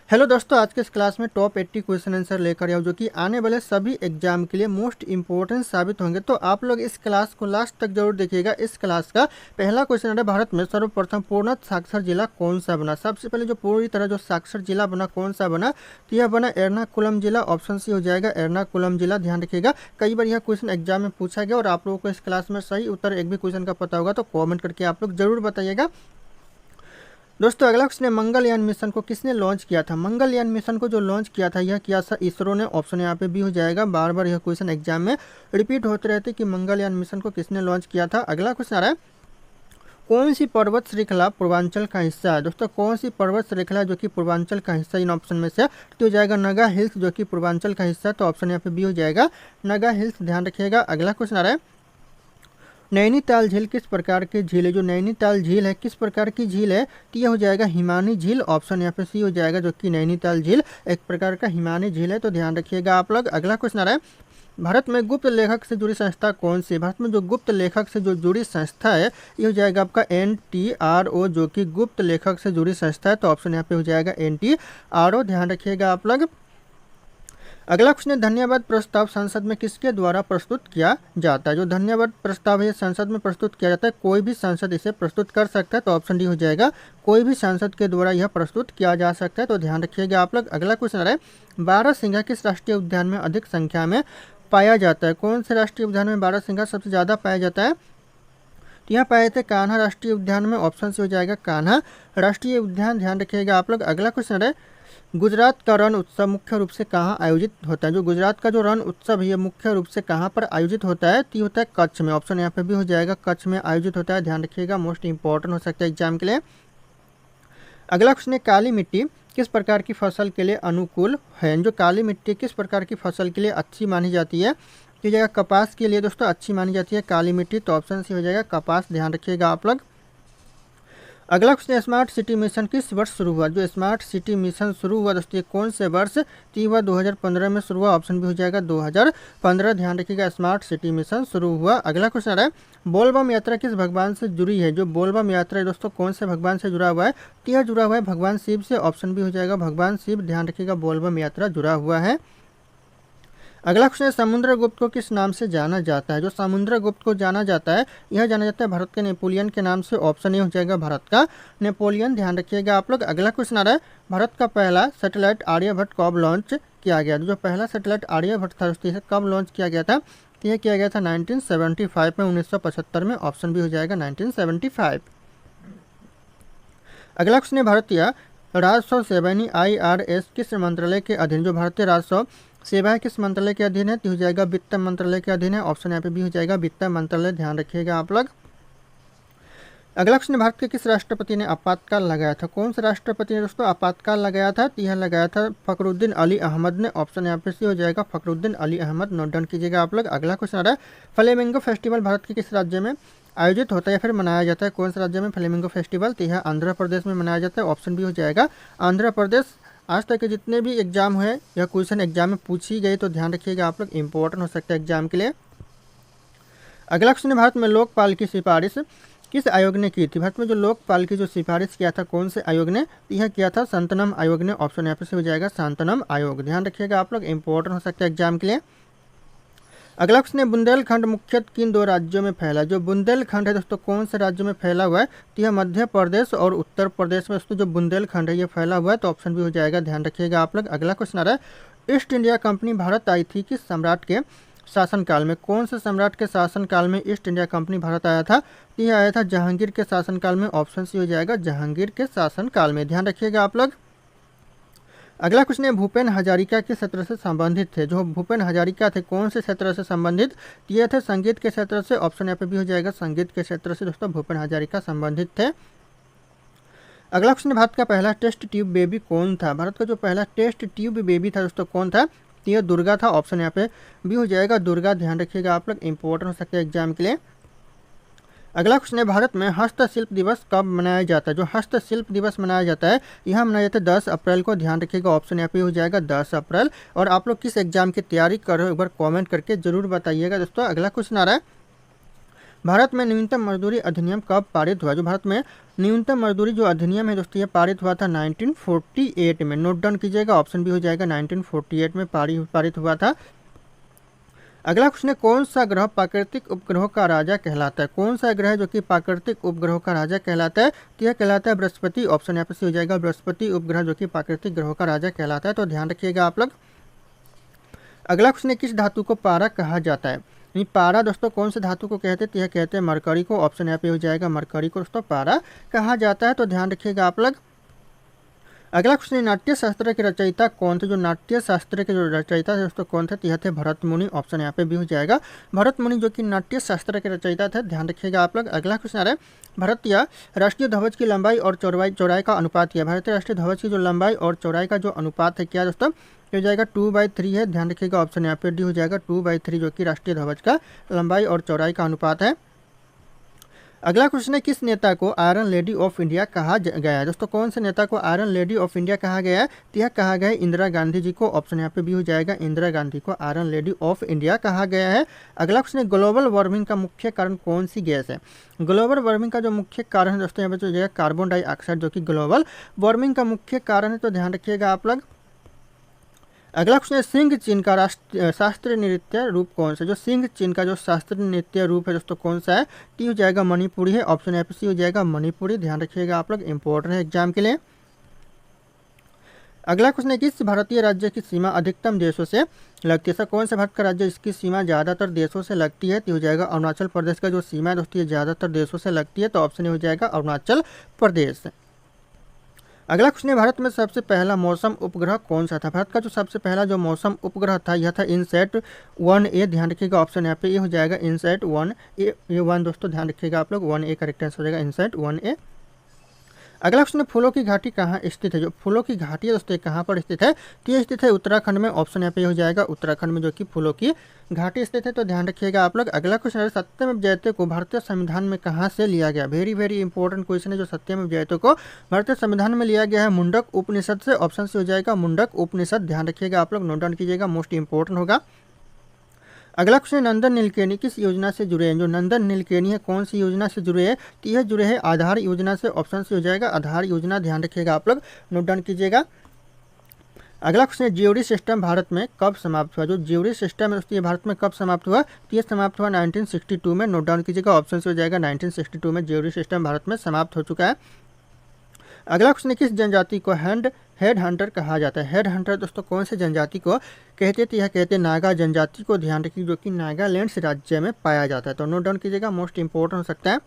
Hello दोस्तों, आज के इस क्लास में टॉप 80 क्वेश्चन आंसर लेकर आया जो कि आने वाले सभी एग्जाम के लिए मोस्ट इंपॉर्टेंट साबित होंगे। तो आप लोग इस क्लास को लास्ट तक जरूर देखिएगा। इस क्लास का पहला क्वेश्चन है, भारत में सर्वप्रथम पूर्णतः साक्षर जिला कौन सा बना। सबसे पहले जो पूरी तरह जो साक्षर जिला बना कौन सा बना, तो यह बना एर्नाकुलम जिला। ऑप्शन सी हो जाएगा एर्नाकुलम जिला। ध्यान रखिएगा, कई बार यह क्वेश्चन एग्जाम में पूछा गया और आप लोगों को इस क्लास में सही उत्तर एक भी क्वेश्चन का पता होगा तो कॉमेंट करके आप लोग जरूर बताइएगा। दोस्तों, अगला क्वेश्चन है, मंगलयान मिशन को किसने लॉन्च किया था। मंगलयान मिशन को जो लॉन्च किया था यह किया था इसरो ने। ऑप्शन यहाँ पे भी हो जाएगा। बार बार यह क्वेश्चन एग्जाम में रिपीट होते रहते कि मंगलयान मिशन को किसने लॉन्च किया था। अगला क्वेश्चन आ रहा है, कौन सी पर्वत श्रृंखला पूर्वांचल का हिस्सा है। दोस्तों, कौन सी पर्वत श्रृंखला जो कि पूर्वांचल का हिस्सा इन ऑप्शन में से तो हो जाएगा नगा हिल्स जो कि पूर्वांचल का हिस्सा है। तो ऑप्शन यहाँ पे भी हो जाएगा नगा हिल्स। ध्यान रखिएगा। अगला क्वेश्चन आ रहा है, नैनीताल झील किस प्रकार की झील है। जो नैनीताल झील है किस प्रकार की झील है, तो यह हो जाएगा हिमानी झील। ऑप्शन यहाँ पे सी हो जाएगा जो कि नैनीताल झील एक प्रकार का हिमानी झील है। तो ध्यान रखिएगा आप लोग। अगला क्वेश्चन आ रहा है, भारत में गुप्त लेखक से जुड़ी संस्था कौन सी। भारत में जो गुप्त लेखक से जो जुड़ी संस्था है ये हो जाएगा आपका NTRO जो कि गुप्त लेखक से जुड़ी संस्था है। तो ऑप्शन यहाँ पे हो जाएगा NTRO। ध्यान रखिएगा आप लोग। अगला क्वेश्चन है, धन्यवाद प्रस्ताव संसद में किसके द्वारा प्रस्तुत किया जाता है। जो धन्यवाद प्रस्ताव है संसद में प्रस्तुत किया जाता है, कोई भी सांसद इसे प्रस्तुत कर सकता है। तो ऑप्शन डी हो जाएगा, कोई भी सांसद के द्वारा यह प्रस्तुत किया जा सकता है। तो ध्यान रखिएगा आप लोग। अगला क्वेश्चन आ रहा है, बारहसिंघा किस राष्ट्रीय उद्यान में अधिक संख्या में पाया जाता है। कौन से राष्ट्रीय उद्यान में बारहसिंघा सबसे ज़्यादा पाया जाता है, तो यहाँ पाए थे कान्हा राष्ट्रीय उद्यान में। ऑप्शन से हो जाएगा कान्हा राष्ट्रीय उद्यान। ध्यान रखिएगा आप लोग। अगला क्वेश्चन है, गुजरात का रण उत्सव मुख्य रूप से कहाँ आयोजित होता है। जो गुजरात का जो रण उत्सव है मुख्य रूप से कहाँ पर आयोजित होता है, तो होता है कच्छ में। ऑप्शन यहाँ पे भी हो जाएगा कच्छ में आयोजित होता है। ध्यान रखिएगा, मोस्ट इंपॉर्टेंट हो सकता है एग्जाम के लिए। अगला क्वेश्चन है, काली मिट्टी किस प्रकार की फसल के लिए अनुकूल है। जो काली मिट्टी किस प्रकार की फसल के लिए अच्छी मानी जाती है, तो जगह कपास के लिए दोस्तों अच्छी मानी जाती है काली मिट्टी। तो ऑप्शन सी हो जाएगा कपास। ध्यान रखिएगा आप लोग। अगला क्वेश्चन, स्मार्ट सिटी मिशन किस वर्ष शुरू हुआ। जो स्मार्ट सिटी मिशन शुरू हुआ दोस्तों कौन से वर्ष, तो हुआ 2015 में शुरू हुआ। ऑप्शन भी हो जाएगा 2015। ध्यान रखिएगा, स्मार्ट सिटी मिशन शुरू हुआ। अगला क्वेश्चन आ रहा है, बोलबम यात्रा किस भगवान से जुड़ी है। जो बोलबम यात्रा है दोस्तों कौन से भगवान से जुड़ा हुआ है, तो यह जुड़ा हुआ है भगवान शिव से। ऑप्शन भी हो जाएगा भगवान शिव। ध्यान रखिएगा, बोलबम यात्रा जुड़ा हुआ है। अगला क्वेश्चन है, समुद्रगुप्त को किस नाम से जाना जाता है। जो समुद्रगुप्त को जाना जाता है यह जाना जाता है भारत के नेपोलियन के नाम से। ऑप्शन ए हो जाएगा भारत का नेपोलियन। ध्यान रखिएगा आप लोग। अगला क्वेश्चन आ रहा है, भारत का पहला सैटेलाइट आर्यभट्ट कब लॉन्च किया गया। जो पहला सैटेलाइट आर्यभट्ट था दोस्तों कब लॉन्च किया गया था, तो यह किया गया था 1975 में, 1975 में। ऑप्शन भी हो जाएगा 1975। अगला क्वेश्चन है, भारतीय राजस्व सेवा IRS किस मंत्रालय के अधीन। जो भारतीय राजस्व सेवा है किस मंत्रालय के अधीन है, तो हो जाएगा वित्त मंत्रालय के अधीन है। ऑप्शन यहाँ पे भी हो जाएगा वित्त मंत्रालय। ध्यान रखिएगा आप लोग। अगला क्वेश्चन, भारत के किस राष्ट्रपति ने आपातकाल लगाया था। कौन से राष्ट्रपति ने दोस्तों आपातकाल लगाया था, तो यह लगाया था फखरुद्दीन अली अहमद ने। ऑप्शन यहाँ पे से हो जाएगा फखरुद्दीन अली अहमद। नोट डाउन कीजिएगा आप लोग। अगला क्वेश्चन आ रहा है, फ्लेमिंगो फेस्टिवल भारत के किस राज्य में आयोजित होता है या फिर मनाया जाता है। कौन से राज्य में फ्लेमिंगो फेस्टिवल, तो यह आंध्र प्रदेश में मनाया जाता है। ऑप्शन भी हो जाएगा आंध्र प्रदेश। आज तक के जितने भी एग्जाम हुए यह क्वेश्चन एग्जाम में पूछी गई, तो ध्यान रखिएगा आप लोग, इंपॉर्टेंट हो सकता है एग्जाम के लिए। अगला क्वेश्चन है, भारत में लोकपाल की सिफारिश किस आयोग ने की थी। भारत में जो लोकपाल की जो सिफारिश किया था कौन से आयोग ने, यह किया था संतनम आयोग ने। ऑप्शन यहाँ पे से हो जाएगा संतनम आयोग। ध्यान रखिएगा आप लोग, इंपॉर्टेंट हो सकता है एग्जाम के लिए। अगला क्वेश्चन है, बुंदेलखंड मुख्यतः किन दो राज्यों में फैला। जो बुंदेलखंड है दोस्तों कौन से राज्यों में फैला हुआ है, तो यह मध्य प्रदेश और उत्तर प्रदेश में दोस्तों जो बुंदेलखंड है ये फैला हुआ है। तो ऑप्शन भी हो जाएगा। ध्यान रखिएगा आप लोग। अगला क्वेश्चन आ रहा है, ईस्ट इंडिया कंपनी भारत आई थी किस सम्राट के शासनकाल में। कौन से सम्राट के शासनकाल में ईस्ट इंडिया कंपनी भारत आया था, तो यह आया था जहांगीर के शासनकाल में। ऑप्शन सी हो जाएगा जहांगीर के शासनकाल में। ध्यान रखिएगा आप लोग। अगला क्वेश्चन है, भूपेन हजारिका किस क्षेत्र से संबंधित थे। जो भूपेन हजारिका थे कौन से क्षेत्र से संबंधित, ये थे संगीत के क्षेत्र से। ऑप्शन यहाँ पे भी हो जाएगा संगीत के क्षेत्र से दोस्तों भूपेन हजारिका संबंधित थे। अगला क्वेश्चन है, भारत का पहला टेस्ट ट्यूब बेबी कौन था। भारत का जो पहला टेस्ट ट्यूब बेबी था दोस्तों कौन था, तो यह दुर्गा था। ऑप्शन यहाँ पे भी हो जाएगा दुर्गा। ध्यान रखिएगा आप लोग, इंपॉर्टेंट हो सकता है एग्जाम के लिए। अगला क्वेश्चन है, भारत में हस्तशिल्प दिवस कब मनाया जाता है। जो हस्तशिल्प दिवस मनाया जाता है यह मनाया जाता है 10 अप्रैल को। ध्यान रखिएगा, ऑप्शन यहाँ पे हो जाएगा 10 अप्रैल। और आप लोग किस एग्जाम की तैयारी कर रहे हो एक बार कमेंट करके जरूर बताइएगा दोस्तों। अगला क्वेश्चन आ रहा है, भारत में न्यूनतम मजदूरी अधिनियम कब पारित हुआ? जो भारत में न्यूनतम मजदूरी जो अधिनियम है दोस्तों ये पारित हुआ था 1948 में। नोट डाउन कीजिएगा, ऑप्शन भी हो जाएगा 1948 में पारित हुआ था। अगला क्वेश्चन है, कौन सा ग्रह प्राकृतिक उपग्रहों का राजा कहलाता है? कौन सा ग्रह जो कि प्राकृतिक उपग्रहों का राजा कहलाता है? तो यह कहलाता है बृहस्पति। ऑप्शन यहाँ पे सी हो जाएगा बृहस्पति उपग्रह जो कि प्राकृतिक ग्रहों का राजा कहलाता है, तो ध्यान रखिएगा आप लोग। अगला क्वेश्चन है, किस धातु को पारा कहा जाता है? पारा दोस्तों कौन से धातु को कहते हैं? तो यह कहते हैं मरकरी को। ऑप्शन यहाँ पे हो जाएगा मरकरी को दोस्तों पारा कहा जाता है, तो ध्यान रखिएगा आप लोग। अगला क्वेश्चन, नाट्य शास्त्र के रचयिता कौन थे? जो नाट्य शास्त्र के जो रचयिता थे दोस्तों कौन थे? यह थे भरत मुनि। ऑप्शन यहाँ पे भी हो जाएगा भरत मुनि जो कि नाट्य शास्त्र के रचयिता थे, ध्यान रखिएगा आप लोग। अगला क्वेश्चन आ रहा है, भारतीय राष्ट्रीय ध्वज की लंबाई और चौड़ाई का अनुपात क्या है? भारतीय राष्ट्रीय ध्वज की जो लंबाई और चौड़ाई का जो अनुपात है क्या दोस्तों? हो जाएगा 2/3 है, ध्यान रखिएगा। ऑप्शन यहाँ पे डी हो जाएगा 2/3 जो कि राष्ट्रीय ध्वज का लंबाई और चौड़ाई का अनुपात है। अगला क्वेश्चन है, किस नेता को आयरन लेडी ऑफ इंडिया कहा गया है? दोस्तों कौन से नेता को आयरन लेडी ऑफ इंडिया कहा गया है? तो यह कहा गया है इंदिरा गांधी जी को। ऑप्शन यहाँ पे भी हो जाएगा इंदिरा गांधी को आयरन लेडी ऑफ इंडिया कहा गया है। अगला क्वेश्चन है, ग्लोबल वार्मिंग का मुख्य कारण कौन सी गैस है? ग्लोबल वार्मिंग का जो मुख्य कारण है दोस्तों यहाँ पे हो जाएगा कार्बन डाइऑक्साइड जो कि ग्लोबल वार्मिंग का मुख्य कारण है, तो ध्यान रखिएगा आप लोग। अगला क्वेश्चन है, सिंह चिन्ह का शास्त्रीय नृत्य रूप कौन सा? जो सिंह चिन्ह का जो शास्त्रीय नृत्य रूप है दोस्तों कौन सा है? टी हो जाएगा मणिपुरी है। ऑप्शन यहाँ पे सी हो जाएगा मणिपुरी, ध्यान रखिएगा आप लोग, इंपॉर्टेंट है एग्जाम के लिए। अगला क्वेश्चन है, किस भारतीय राज्य की सीमा अधिकतम देशों से लगती है? ऐसा कौन सा भारत का राज्य इसकी सीमा ज़्यादातर देशों से लगती है? तो हो जाएगा अरुणाचल प्रदेश का जो सीमा है दोस्तों ये ज़्यादातर देशों से लगती है, तो ऑप्शन हो जाएगा अरुणाचल प्रदेश। अगला क्वेश्चन है, भारत में सबसे पहला मौसम उपग्रह कौन सा था? भारत का जो सबसे पहला जो मौसम उपग्रह था यह था इनसैट 1A, ध्यान रखिएगा। ऑप्शन यहाँ पे ये हो जाएगा इनसैट 1A दोस्तों, ध्यान रखिएगा आप लोग, 1A करेक्ट आंसर हो जाएगा इनसैट 1A। अगला क्वेश्चन है, फूलों की घाटी कहाँ स्थित है? जो फूलों की घाटी है दोस्तों कहाँ पर स्थित है? तो ये स्थित है उत्तराखंड में। ऑप्शन यहाँ पे हो जाएगा उत्तराखंड में जो कि फूलों की घाटी स्थित है, तो ध्यान रखिएगा आप लोग। अगला क्वेश्चन है, सत्यमेव जयते को भारतीय संविधान में कहाँ से लिया गया? वेरी इंपॉर्टेंट क्वेश्चन है, जो सत्यमेव जयते को भारतीय संविधान में लिया गया है मुंडक उपनिषद से। ऑप्शन से हो जाएगा मुंडक उपनिषद, ध्यान रखिएगा आप लोग, नोट डाउन कीजिएगा, मोस्ट इंपॉर्टेंट होगा। अगला क्वेश्चन, नंदन नीलकेनी किस योजना से जुड़े हैं? जो नंदन नीलकेनी है कौन सी योजना से जुड़े हैं? तो यह जुड़े हैं आधार योजना से। ऑप्शन से हो जाएगा आधार योजना, ध्यान रखिएगा आप लोग, नोट डाउन कीजिएगा। अगला क्वेश्चन है, ज्यूरी सिस्टम भारत में कब समाप्त हुआ? जो ज्यूरी सिस्टम है दोस्तों ये भारत में कब समाप्त हुआ? तो ये समाप्त हुआ 1962 में, नोट डाउन कीजिएगा। ऑप्शन से हो जाएगा 1962 में ज्यूरी सिस्टम भारत में समाप्त हो चुका है। अगला क्वेश्चन है, किस जनजाति को हेड हंटर कहा जाता है? हेड हंटर दोस्तों कौन से जनजाति को कहते थे? यह कहते हैं नागा जनजाति को, ध्यान रखिए, जो कि नागालैंड राज्य में पाया जाता है, तो नोट डाउन कीजिएगा, मोस्ट इंपॉर्टेंट हो सकता है।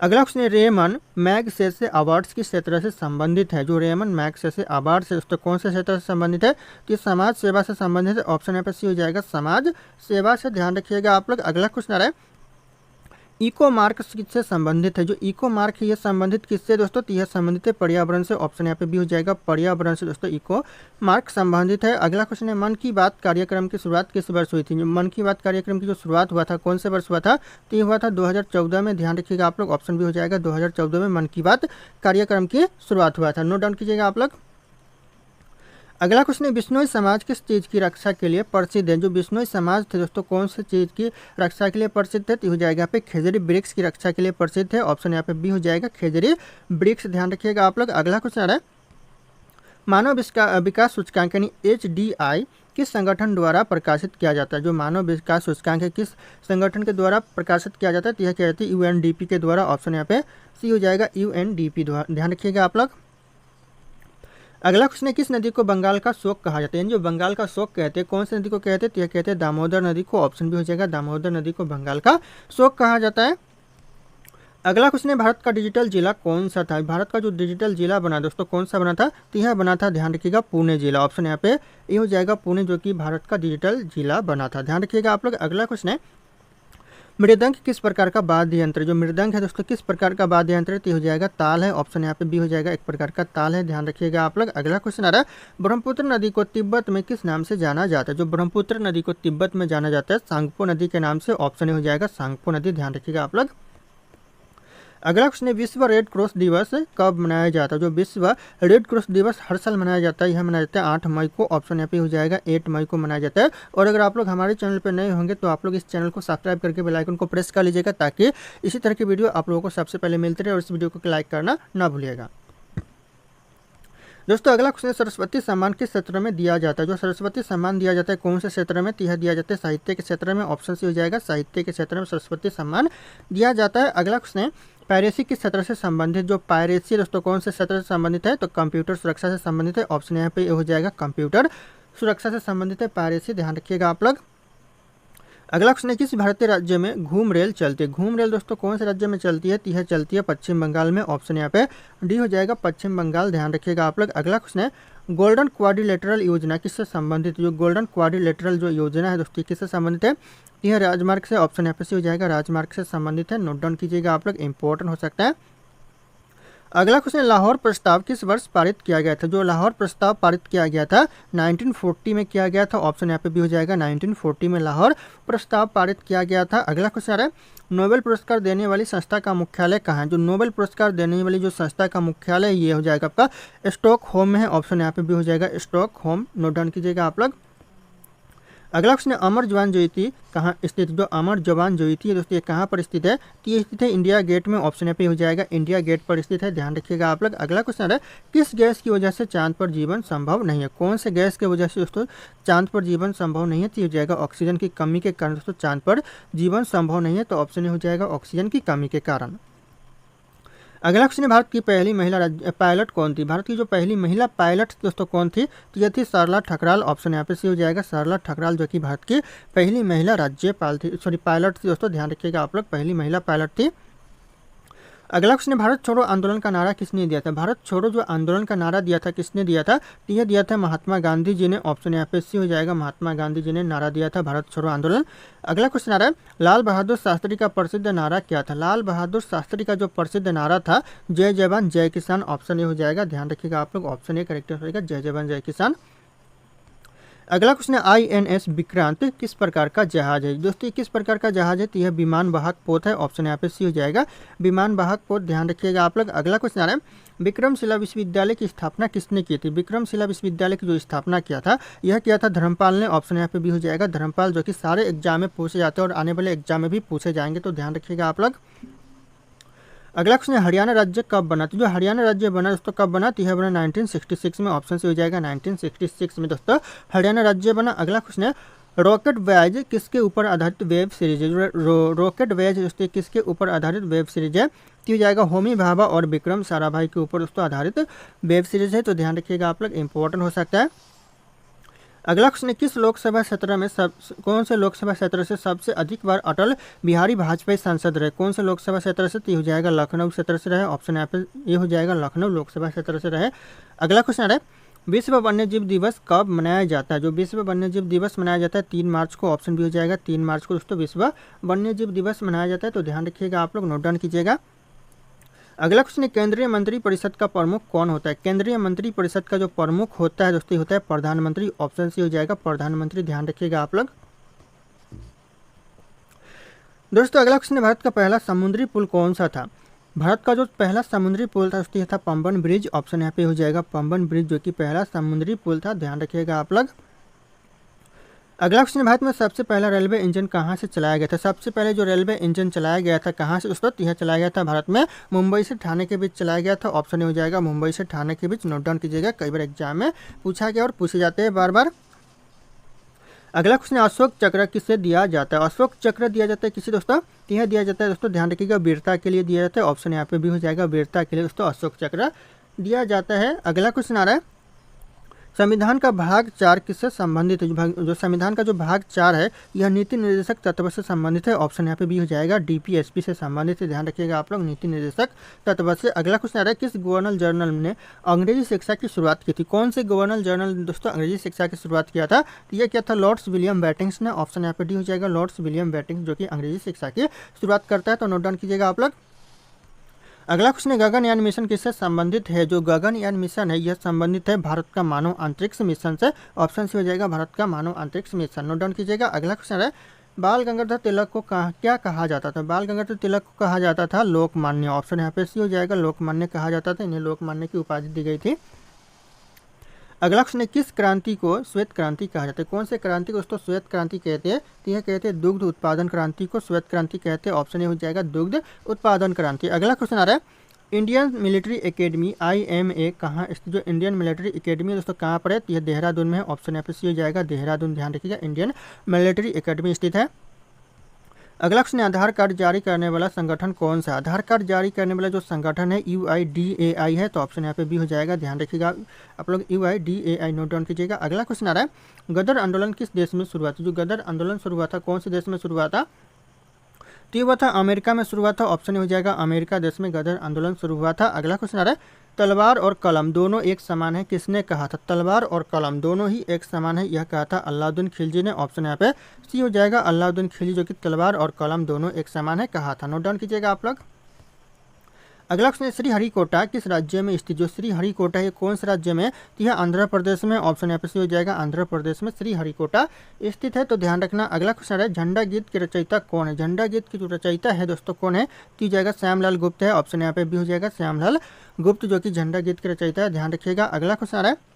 अगला क्वेश्चन है, रेमन मैगसेसे अवार्ड्स किस क्षेत्र से संबंधित है? जो रेमन मैगसेसे अवार्ड से दोस्तों कौन से क्षेत्र से संबंधित है? तो ये समाज सेवा से संबंधित है। ऑप्शन यहाँ पे सी हो जाएगा समाज सेवा से, ध्यान रखिएगा आप लोग। अगला क्वेश्चन आ रहा है, इको मार्क किससे संबंधित है? जो इको मार्क है ये संबंधित किससे दोस्तों? तो यह संबंधित है पर्यावरण से। ऑप्शन यहाँ पे भी हो जाएगा पर्यावरण से दोस्तों इको मार्क संबंधित है। अगला क्वेश्चन है, मन की बात कार्यक्रम की शुरुआत किस वर्ष हुई थी? जो मन की बात कार्यक्रम की जो शुरुआत हुआ था कौन से वर्ष हुआ था? तो ये हुआ था 2014 में, ध्यान रखिएगा आप लोग, ऑप्शन भी हो जाएगा 2014 में मन की बात कार्यक्रम की शुरुआत हुआ था, नोट डाउन कीजिएगा आप लोग। अगला क्वेश्चन है, बिश्नोई समाज किस चीज़ की रक्षा के लिए प्रसिद्ध है? जो बिश्नोई समाज थे दोस्तों कौन सी चीज़ की रक्षा के लिए प्रसिद्ध है? तो हो जाएगा यहाँ पे खेजड़ी वृक्ष की रक्षा के लिए प्रसिद्ध है। ऑप्शन यहाँ पे बी हो जाएगा खेजड़ी वृक्ष, ध्यान रखिएगा आप लोग। अगला क्वेश्चन आ रहा है, मानव विकास सूचकांक यानी HDI किस संगठन द्वारा प्रकाशित किया जाता है? जो मानव विकास सूचकांक है किस संगठन के द्वारा प्रकाशित किया जाता है? तो यह क्या जाती है UNDP के द्वारा। ऑप्शन यहाँ पे सी हो जाएगा UNDP द्वारा, ध्यान रखिएगा आप लोग। अगला क्वेश्चन है, किस नदी को बंगाल का शोक कहा जाता है? जो बंगाल का शोक कहते हैं कौन सी नदी को कहते हैं? तो यह कहते हैं दामोदर नदी को। ऑप्शन भी हो जाएगा दामोदर नदी को बंगाल का शोक कहा जाता है। अगला क्वेश्चन है, भारत का डिजिटल जिला कौन सा था? भारत का जो डिजिटल जिला बना दोस्तों कौन सा बना था? तो यह बना था, ध्यान रखिएगा, पुणे जिला। ऑप्शन यहाँ पे ये हो जाएगा पुणे, जो कि भारत का डिजिटल जिला बना था, ध्यान रखिएगा आप लोग। अगला क्वेश्चन है, मृदंग किस प्रकार का वाद्य यंत्र? जो मृदंग है दोस्तों किस प्रकार का वाद्य यंत्र? तो हो जाएगा ताल है। ऑप्शन यहाँ पे बी हो जाएगा एक प्रकार का ताल है, ध्यान रखिएगा आप लोग। अगला क्वेश्चन आ रहा है, ब्रह्मपुत्र नदी को तिब्बत में किस नाम से जाना जाता है? जो ब्रह्मपुत्र नदी को तिब्बत में जाना जाता है सांगपो नदी के नाम से। ऑप्शन हो जाएगा सांगपो नदी, ध्यान रखिएगा आप लोग। अगला क्वेश्चन है विश्व रेड क्रॉस दिवस कब मनाया जाता है। जो विश्व रेड क्रॉस दिवस हर साल मनाया जाता है, यह मनाया जाता है 8 मई को। ऑप्शन यहाँ पे हो जाएगा 8 मई को मनाया जाता है। और अगर आप लोग हमारे चैनल पर नए होंगे तो आप लोग इस चैनल को सब्सक्राइब करके बेल आइकन को प्रेस कर लीजिएगा, ताकि इसी तरह की वीडियो आप लोगों को सबसे पहले मिलते रहे, और इस वीडियो को लाइक करना ना भूलिएगा। दोस्तों अगला क्वेश्चन सरस्वती सम्मान किस क्षेत्र में दिया जाता है। जो सरस्वती सम्मान दिया जाता है कौन से क्षेत्र में, तो यह दिया जाता है साहित्य के क्षेत्र में। ऑप्शन सी हो जाएगा साहित्य के क्षेत्र में सरस्वती सम्मान दिया जाता है। अगला क्वेश्चन है पायरेसी किस क्षेत्र से संबंधित। जो पायरेसी दोस्तों कौन से क्षेत्र से संबंधित है, तो कंप्यूटर सुरक्षा से संबंधित है। ऑप्शन यहाँ पे हो जाएगा कंप्यूटर सुरक्षा से संबंधित है पायरेसी, ध्यान रखिएगा आप लोग। अगला क्वेश्चन है किस भारतीय राज्य में घूम रेल चलती है। घूम रेल दोस्तों कौन से राज्य में चलती है, तो यह चलती है पश्चिम बंगाल में। ऑप्शन यहाँ पे डी हो जाएगा पश्चिम बंगाल, ध्यान रखिएगा आप लोग। अगला क्वेश्चन है गोल्डन क्वाड्रिलेटरल योजना किससे संबंधित। जो गोल्डन क्वाड्रिलेटरल जो योजना है दोस्तों किससे संबंधित है, यह राजमार्ग से। ऑप्शन यहाँ पे सी हो जाएगा राजमार्ग से संबंधित है, नोट डाउन कीजिएगा आप लोग, इंपॉर्टेंट हो सकता है। अगला क्वेश्चन लाहौर प्रस्ताव किस वर्ष पारित किया गया था। जो लाहौर प्रस्ताव पारित किया गया था 1940 में किया गया था। ऑप्शन यहाँ पे भी हो जाएगा 1940 में लाहौर प्रस्ताव पारित किया गया था। अगला क्वेश्चन है नोबेल पुरस्कार देने वाली संस्था का मुख्यालय कहाँ है। जो नोबेल पुरस्कार देने वाली जो संस्था का मुख्यालय ये हो जाएगा आपका स्टॉकहोम में है। ऑप्शन यहाँ पे भी हो जाएगा स्टॉकहोम, नोट डाउन कीजिएगा आप लोग। अगला क्वेश्चन है अमर जवान ज्योति कहाँ स्थित। जो अमर जवान ज्योति है दोस्तों ये कहाँ पर स्थित है, तो ये स्थित है इंडिया गेट में। ऑप्शन यहाँ पे हो जाएगा इंडिया गेट पर स्थित है, ध्यान रखिएगा आप लोग। अगला क्वेश्चन है किस गैस की वजह से चांद पर जीवन संभव नहीं है। कौन से गैस की वजह से दोस्तों चांद पर जीवन संभव नहीं है, तो हो जाएगा ऑक्सीजन की कमी के कारण दोस्तों चांद पर जीवन संभव नहीं है। तो ऑप्शन हो जाएगा ऑक्सीजन की कमी के कारण। अगला क्वेश्चन है भारत की पहली महिला पायलट कौन थी। भारत की जो पहली महिला पायलट दोस्तों कौन थी, तो यह थी सरला ठकराल। ऑप्शन यहाँ पे सी हो जाएगा सरला ठकराल, जो कि भारत की पहली महिला राज्यपाल थी, सॉरी पायलट थी दोस्तों, ध्यान रखिएगा आप लोग, पहली महिला पायलट थी। अगला क्वेश्चन है भारत छोड़ो आंदोलन का नारा किसने दिया था। भारत छोड़ो जो आंदोलन का नारा दिया था किसने दिया था, तो यह दिया था महात्मा गांधी जी ने। ऑप्शन यहाँ पे सी हो जाएगा महात्मा गांधी जी ने नारा दिया था भारत छोड़ो आंदोलन। अगला क्वेश्चन आ रहा है लाल बहादुर शास्त्री का प्रसिद्ध नारा क्या था। लाल बहादुर शास्त्री का जो प्रसिद्ध नारा था जय जवान जय किसान। ऑप्शन ए हो जाएगा, ध्यान रखिएगा आप लोग, ऑप्शन ए करेक्ट हो जाएगा जय जवान जय किसान। अगला क्वेश्चन है INS विक्रांत किस प्रकार का जहाज है। दोस्तों किस प्रकार का जहाज है, तो यह विमान वाहक पोत है। ऑप्शन यहाँ पे सी हो जाएगा विमान वाहक पोत, ध्यान रखिएगा आप लोग। अगला क्वेश्चन आ रहा है विक्रमशिला विश्वविद्यालय की स्थापना किसने की थी। विक्रमशिला विश्वविद्यालय की जो स्थापना किया था यह किया था धर्मपाल ने। ऑप्शन यहाँ पे भी हो जाएगा धर्मपाल, जो कि सारे एग्जाम में पूछे जाते हैं और आने वाले एग्जाम में भी पूछे जाएंगे, तो ध्यान रखिएगा आप लोग। अगला क्वेश्चन है हरियाणा राज्य कब बना। तो जो हरियाणा राज्य बना दोस्तों कब बना, तो यह बना 1966 में। ऑप्शन से हो जाएगा 1966 में दोस्तों हरियाणा राज्य बना। अगला क्वेश्चन है रॉकेट वेज किसके ऊपर आधारित वेब सीरीज है। रॉकेट वेज दोस्तों किसके ऊपर आधारित वेब सीरीज है, तो हो जाएगा होमी भाभा और विक्रम साराभाई के ऊपर दोस्तों आधारित वेब सीरीज है, तो ध्यान रखिएगा आप लोग, इंपॉर्टेंट हो सकता है। अगला क्वेश्चन है किस लोकसभा क्षेत्र में कौन से लोकसभा क्षेत्र से सबसे अधिक बार अटल बिहारी वाजपेयी सांसद रहे। कौन से लोकसभा क्षेत्र से, तो हो जाएगा लखनऊ क्षेत्र से रहे। ऑप्शन यहाँ पे ये हो जाएगा लखनऊ लोकसभा क्षेत्र से रहे। अगला क्वेश्चन है विश्व वन्यजीव दिवस कब मनाया जाता है। जो विश्व वन्यजीव दिवस मनाया जाता है 3 मार्च को। ऑप्शन भी हो जाएगा 3 मार्च को दोस्तों विश्व वन्यजीव दिवस मनाया जाता है, तो ध्यान रखिएगा आप लोग, नोट डाउन कीजिएगा। अगला क्वेश्चन है केंद्रीय मंत्री परिषद का प्रमुख कौन होता है। केंद्रीय मंत्री परिषद का जो प्रमुख होता है दोस्तों होता है प्रधानमंत्री। ऑप्शन सी हो जाएगा प्रधानमंत्री, ध्यान रखिएगा आप लोग। दोस्तों अगला क्वेश्चन है भारत का पहला समुद्री पुल कौन सा था। भारत का जो पहला समुद्री पुल था दोस्तों यह था पंबन ब्रिज। ऑप्शन यहाँ पे हो जाएगा पंबन ब्रिज, जो कि पहला समुद्री पुल था, ध्यान रखिएगा आप लोग। अगला क्वेश्चन भारत में सबसे पहला रेलवे इंजन कहाँ से चलाया गया था। सबसे पहले जो रेलवे इंजन चलाया गया था कहाँ से दोस्तों, यह चलाया गया था भारत में मुंबई से ठाणे के बीच चलाया गया था। ऑप्शन हो जाएगा मुंबई से ठाणे के बीच, नोट डाउन कीजिएगा, कई बार एग्जाम में पूछा गया और पूछे जाते हैं बार बार। अगला क्वेश्चन अशोक चक्र किससे दिया जाता है। अशोक चक्र दिया जाता है किसी दोस्तों, यह दिया जाता है दोस्तों, ध्यान रखिएगा वीरता के लिए दिया जाता है। ऑप्शन यहाँ पे भी हो जाएगा वीरता के लिए दोस्तों अशोक चक्र दिया जाता है। अगला क्वेश्चन आ रहा है संविधान का भाग 4 किससे संबंधित है। जो संविधान का जो भाग 4 है यह नीति निर्देशक तत्व से संबंधित है। ऑप्शन यहाँ पे भी हो जाएगा DPSP से संबंधित है, ध्यान रखिएगा आप लोग, नीति निर्देशक तत्व से। अगला क्वेश्चन आ रहा है किस गवर्नर जनरल ने अंग्रेजी शिक्षा की शुरुआत की थी। कौन से गवर्नर जनरल दोस्तों अंग्रेजी शिक्षा की शुरुआत किया था, तो यह क्या था लॉर्ड्स विलियम बेटिंग्स ने। ऑप्शन यहाँ पे डी हो जाएगा लॉर्ड्स विलियम बेटिंग्स, जो कि अंग्रेजी शिक्षा की शुरुआत करता है, तो नोट डाउन कीजिएगा आप लोग। अगला क्वेश्चन है गगनयान मिशन किससे संबंधित है। जो गगनयान मिशन है यह संबंधित है भारत का मानव अंतरिक्ष मिशन से। ऑप्शन से हो जाएगा भारत का मानव अंतरिक्ष मिशन, नोट डाउन कीजिएगा। अगला क्वेश्चन है बाल गंगाधर तिलक को क्या कहा जाता था? बाल गंगाधर तिलक को कहा जाता था लोकमान्य। ऑप्शन यहाँ पे सी हो जाएगा, लोकमान्य कहा जाता था, इन्हें लोकमान्य की उपाधि दी गई थी। अगला क्वेश्चन है, किस क्रांति को श्वेत क्रांति कहा जाता है? कौन से क्रांति को दोस्तों श्वेत क्रांति कहते हैं? तो यह कहते हैं दुग्ध उत्पादन क्रांति को श्वेत क्रांति कहते हैं। ऑप्शन ए हो जाएगा दुग्ध उत्पादन क्रांति। अगला क्वेश्चन आ रहा है, इंडियन मिलिट्री एकेडमी IMA कहाँ स्थित? जो इंडियन मिलिट्री एकेडमी दोस्तों कहाँ पर है? तो यह देहरादून में है। ऑप्शन यहाँ पे सी हो जाएगा देहरादून। ध्यान रखिएगा, इंडियन मिलिट्री एकेडमी स्थित है। अगला क्वेश्चन, आधार कार्ड जारी करने वाला संगठन कौन सा? आधार कार्ड जारी करने वाला जो संगठन है UIDAI है। तो ऑप्शन यहाँ पे बी हो जाएगा। ध्यान रखिएगा आप लोग, UIDAI नोट डाउन कीजिएगा। अगला क्वेश्चन आ रहा है, गदर आंदोलन किस देश में शुरू हुआ था? जो गदर आंदोलन शुरू हुआ था कौन से देश में शुरू हुआ था? तो ये हुआ था अमेरिका में शुरू हुआ था। ऑप्शन हो जाएगा अमेरिका देश में गदर आंदोलन शुरू हुआ था। अगला क्वेश्चन आ रहा है, तलवार और कलम दोनों एक समान है, किसने कहा था? तलवार और कलम दोनों ही एक समान है, यह कहा था अलाउद्दीन खिलजी ने। ऑप्शन यहाँ पे सी हो जाएगा अलाउद्दीन खिलजी, जो कि तलवार और कलम दोनों एक समान है कहा था। नोट डाउन कीजिएगा आप लोग। अगला क्वेश्चन, श्रीहरिकोटा किस राज्य में स्थित? जो श्रीहरिकोटा है कौन से राज्य में? तो यह आंध्र प्रदेश में। ऑप्शन यहाँ पे सी हो जाएगा आंध्र प्रदेश में श्रीहरिकोटा स्थित है। तो ध्यान रखना। अगला क्वेश्चन है, झंडा गीत के रचयिता कौन है? झंडा गीत की जो रचयिता है दोस्तों कौन है? तो जाएगा श्यामलाल गुप्त है। ऑप्शन यहाँ पे भी हो जाएगा श्यामलाल गुप्त, जो कि झंडा गीत के रचयिता है। ध्यान रखिएगा। अगला क्वेश्चन आ रहा है,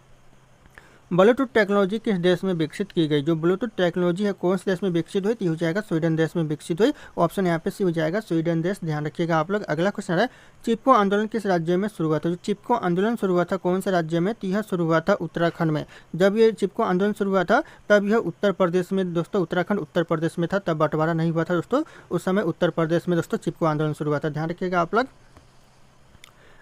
ब्लूटूथ टेक्नोलॉजी किस देश में विकसित की गई? जो ब्लूटूथ टेक्नोलॉजी है कौन से देश में विकसित हुई? तो हो जाएगा स्वीडन देश में विकसित हुई। ऑप्शन यहाँ पे सी हो जाएगा स्वीडन देश। ध्यान रखिएगा आप लोग। अगला क्वेश्चन है, चिपको आंदोलन किस राज्य में शुरू हुआ था? जो चिपको आंदोलन शुरू हुआ था कौन से राज्य में? तो यह शुरू हुआ था उत्तराखंड में। जब ये चिपको आंदोलन शुरू हुआ था तब यह उत्तर प्रदेश में दोस्तों, उत्तराखंड उत्तर प्रदेश में था, तब बंटवारा नहीं हुआ था दोस्तों। उस समय उत्तर प्रदेश में दोस्तों चिपको आंदोलन शुरू हुआ था। ध्यान रखिएगा आप लोग।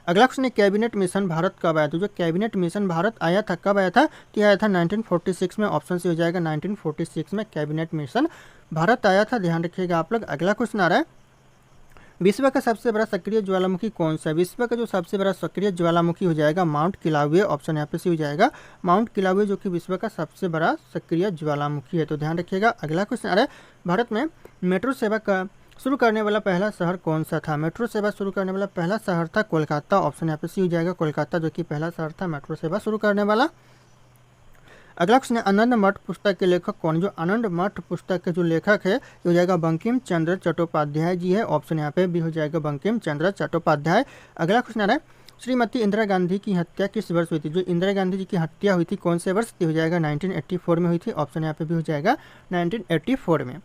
अगला क्वेश्चन है, कैबिनेट मिशन भारत कब आया था? जो कैबिनेट मिशन भारत आया था कब आया था? तो आया था 1946 में। ऑप्शन से हो जाएगा 1946 में कैबिनेट मिशन भारत आया था। ध्यान रखिएगा आप लोग। अगला क्वेश्चन आ रहा है, विश्व का सबसे बड़ा सक्रिय ज्वालामुखी कौन सा है? विश्व का जो सबसे बड़ा सक्रिय ज्वालामुखी हो जाएगा माउंट किलाउए। ऑप्शन यहाँ पे सी हो जाएगा माउंट किलाउए, जो कि विश्व का सबसे बड़ा सक्रिय ज्वालामुखी है। तो ध्यान रखिएगा। अगला क्वेश्चन आ रहा है, भारत में मेट्रो सेवा का शुरू करने वाला पहला शहर कौन सा था? मेट्रो सेवा शुरू करने वाला पहला शहर था कोलकाता। ऑप्शन यहाँ पे सी हो जाएगा कोलकाता, जो कि पहला शहर था मेट्रो सेवा शुरू करने वाला। अगला क्वेश्चन है, आनंद मठ पुस्तक के लेखक कौन? जो आनंद मठ पुस्तक के जो लेखक है ये हो जाएगा बंकिम चंद्र चट्टोपाध्याय जी है। ऑप्शन यहाँ पे भी हो जाएगा बंकिम चंद्र चट्टोपाध्याय। अगला क्वेश्चन आ रहा है, श्रीमती इंदिरा गांधी की हत्या किस वर्ष हुई थी? जो इंदिरा गांधी जी की हत्या हुई थी कौन से वर्ष? हो जाएगा 1984 में हुई थी। ऑप्शन यहाँ पे भी हो जाएगा 1984 में।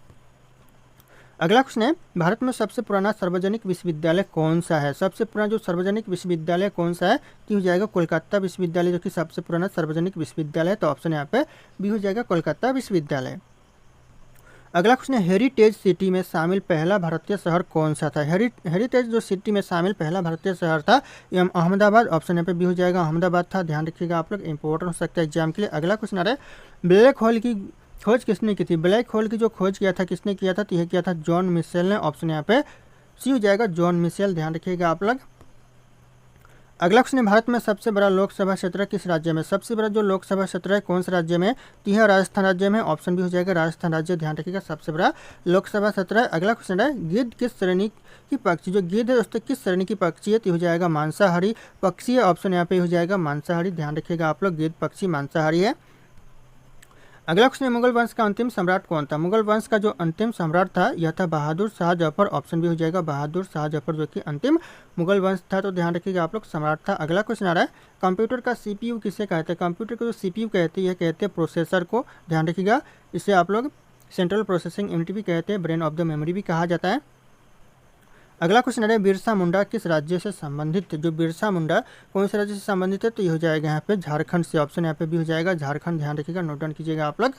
अगला क्वेश्चन है, भारत में सबसे पुराना सार्वजनिक विश्वविद्यालय कौन सा है? सबसे पुराना जो सार्वजनिक विश्वविद्यालय कौन सा है? तो हो जाएगा कोलकाता विश्वविद्यालय, जो कि सबसे पुराना सार्वजनिक विश्वविद्यालय है। तो ऑप्शन यहाँ पे भी हो जाएगा कोलकाता विश्वविद्यालय। अगला क्वेश्चन है, हेरिटेज सिटी में शामिल पहला भारतीय शहर कौन सा था? हेरिटेज जो सिटी में शामिल पहला भारतीय शहर था यह अहमदाबाद। ऑप्शन यहाँ पे भी हो जाएगा अहमदाबाद था। ध्यान रखिएगा आप लोग, इंपॉर्टेंट हो सकता है एग्जाम के लिए। अगला क्वेश्चन आ रहा है, ब्लैक होल की खोज किसने की थी? ब्लैक होल की जो खोज किया था किसने किया था? तो यह किया था जॉन मिशेल ने। ऑप्शन यहाँ पे सी हो जाएगा जॉन मिशेल। ध्यान रखिएगा आप लोग। अगला क्वेश्चन है, भारत में सबसे बड़ा लोकसभा क्षेत्र किस राज्य में? सबसे बड़ा जो लोकसभा क्षेत्र है कौन से राज्य में? तो यह राजस्थान राज्य में। ऑप्शन भी हो जाएगा राजस्थान राज्य। ध्यान रखिएगा सबसे बड़ा लोकसभा क्षेत्र है। अगला क्वेश्चन है, गिद्ध किस श्रेणी की पक्षी? जो गिद्ध है दोस्तों किस श्रेणी की पक्षी है? तो हो जाएगा मांसाहारी पक्षी है। ऑप्शन यहाँ पे हो जाएगा मांसाहारी। ध्यान रखिएगा आप लोग, गिद्ध पक्षी मांसाहारी है। अगला क्वेश्चन है, मुगल वंश का अंतिम सम्राट कौन था? मुगल वंश का जो अंतिम सम्राट था यह था बहादुर शाह जफर। ऑप्शन भी हो जाएगा बहादुर शाह जफर, जो कि अंतिम मुगल वंश था। तो ध्यान रखिएगा आप लोग, सम्राट था। अगला क्वेश्चन आ रहा है, कंप्यूटर का CPU किसे कहते हैं? कंप्यूटर को जो CPU कहते हैं यह कहते हैं प्रोसेसर को। ध्यान रखिएगा, इसे आप लोग सेंट्रल प्रोसेसिंग यूनिट भी कहते हैं, ब्रेन ऑफ द मेमोरी भी कहा जाता है। अगला क्वेश्चन है, बिरसा मुंडा किस राज्य से संबंधित है? जो बिरसा मुंडा कौन से राज्य से संबंधित है? तो ये हो जाएगा यहाँ पे झारखंड से। ऑप्शन यहाँ पे भी हो जाएगा झारखंड। ध्यान रखिएगा, नोट डाउन कीजिएगा आप लोग।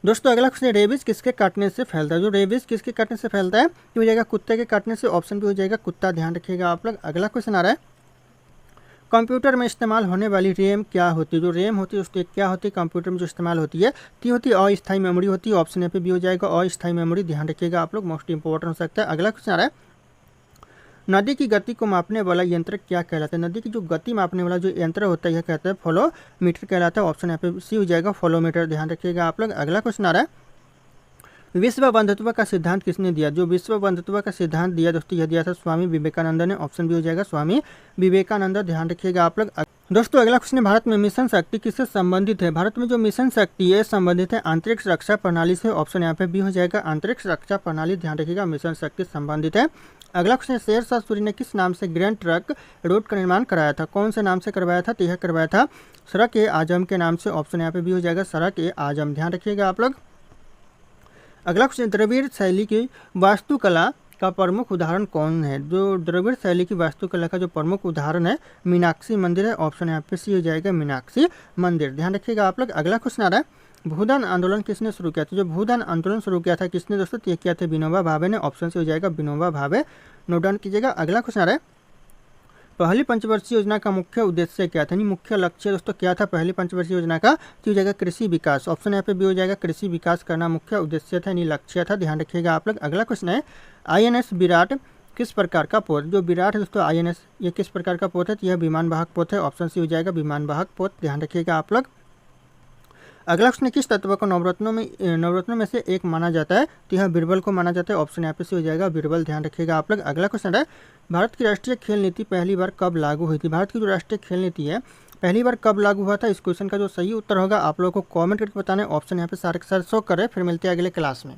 दोस्तों अगला क्वेश्चन है, रेबीज किसके काटने से फैलता है? जो रेबीज किसके काटने से फैलता है? ये हो जाएगा कुत्ते के काटने से। ऑप्शन भी हो जाएगा कुत्ता। ध्यान रखिएगा आप लोग। अगला क्वेश्चन आ रहा है, कंप्यूटर में इस्तेमाल होने वाली रैम क्या होती है? जो रैम होती है उसकी क्या होती है कंप्यूटर में जो इस्तेमाल होती है? ती होती है अस्थायी मेमोरी होती है। ऑप्शन यहाँ पे भी हो जाएगा अस्थायी मेमोरी। ध्यान रखिएगा आप लोग, मोस्ट इंपॉर्टेंट हो सकता है। अगला क्वेश्चन आ रहा है, नदी की गति को मापने वाला यंत्र क्या कहलाता है? नदी की जो गति मापने वाला जो यंत्र होता है यह कहता है फ्लोमीटर कहलाता है। ऑप्शन यहाँ पे सी हो जाएगा फ्लोमीटर। ध्यान रखिएगा आप लोग। अगला क्वेश्चन आ रहा है, विश्व बंधुत्व का सिद्धांत किसने दिया? जो विश्व बंधुत्व का सिद्धांत दिया दोस्तों यह दिया था स्वामी विवेकानंद ने। ऑप्शन भी हो जाएगा स्वामी विवेकानंद। ध्यान रखिएगा आप लोग। दोस्तों अगला क्वेश्चन है, भारत में मिशन शक्ति किससे संबंधित है? भारत में जो मिशन शक्ति है संबंधित है अंतरिक्ष रक्षा प्रणाली से। ऑप्शन यहाँ पे बी हो जाएगा, अंतरिक्ष रक्षा प्रणाली। ध्यान रखिएगा, मिशन शक्ति संबंधित है। अगला क्वेश्चन है, शेरशाह सूरी ने किस नाम से ग्रैंड ट्रंक रोड का निर्माण कराया था? कौन से नाम से करवाया था? तो यह करवाया था सड़क ए आजम के नाम से। ऑप्शन यहाँ पे बी हो जाएगा, सड़क ए आजम। ध्यान रखिएगा आप लोग। अगला क्वेश्चन, द्रविड़ शैली की वास्तुकला का प्रमुख उदाहरण कौन है? जो द्रविड़ शैली की वास्तुकला का जो प्रमुख उदाहरण है मीनाक्षी मंदिर है। ऑप्शन यहाँ पे सी हो जाएगा, मीनाक्षी मंदिर। ध्यान रखिएगा आप लोग। अगला क्वेश्चन आ रहा है, भूदान आंदोलन किसने शुरू किया था? जो भूदान आंदोलन शुरू किया था किसने दोस्तों? ये किया था विनोबा भावे ने। ऑप्शन से हो जाएगा विनोबा भावे। नोट डाउन कीजिएगा। अगला क्वेश्चन आ रहा है, पहली पंचवर्षीय योजना का मुख्य उद्देश्य क्या था? यानी मुख्य लक्ष्य दोस्तों क्या था पहली पंचवर्षीय योजना का? तो हो जाएगा कृषि विकास। ऑप्शन यहाँ पे भी हो जाएगा, कृषि विकास करना मुख्य उद्देश्य था, यानी लक्ष्य था। ध्यान रखिएगा आप लोग। अगला क्वेश्चन है, INS विराट किस प्रकार का पोत? जो विराट है दोस्तों INS ये किस प्रकार का पोत है? तो यह विमान वाहक पोत है। ऑप्शन सी हो जाएगा, विमान वाहक पोत। ध्यान रखिएगा आप लोग। अगला क्वेश्चन, किस तत्व को नवरत्नों में से एक माना जाता है? तो यह बीरबल को माना जाता है। ऑप्शन यहाँ पे से हो जाएगा बीरबल। ध्यान रखिएगा आप लोग। अगला क्वेश्चन है, भारत की राष्ट्रीय खेल नीति पहली बार कब लागू हुई थी? भारत की जो राष्ट्रीय खेल नीति है पहली बार कब लागू हुआ था? इस क्वेश्चन का जो सही उत्तर होगा आप लोगों को कॉमेंट करके बताना है। ऑप्शन यहाँ पे सारे शो करें। फिर मिलते हैं अगले क्लास में।